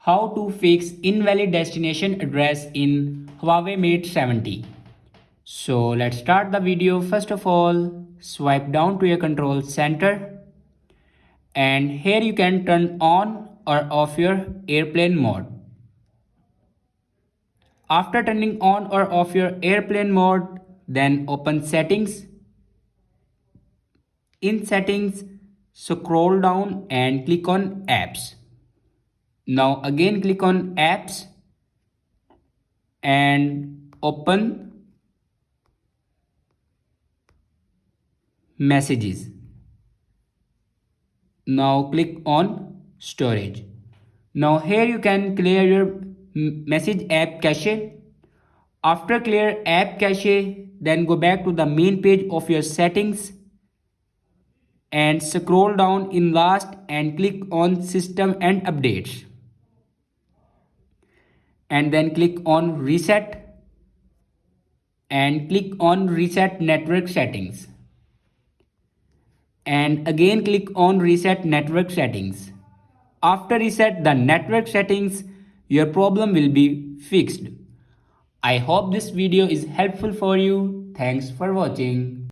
How to fix invalid destination address in Huawei Mate 70. So let's start the video. First of all, swipe down to your control center, and here you can turn on or off your airplane mode. After turning on or off your airplane mode, then open settings. In settings, scroll down and click on apps. Now again click on apps and open messages. Now click on storage. Now here you can clear your message app cache. After clear app cache, then go back to the main page of your settings and scroll down in last and click on system and updates. And then click on reset and click on reset network settings. And again click on reset network settings. After reset the network settings, your problem will be fixed. I hope this video is helpful for you. Thanks for watching.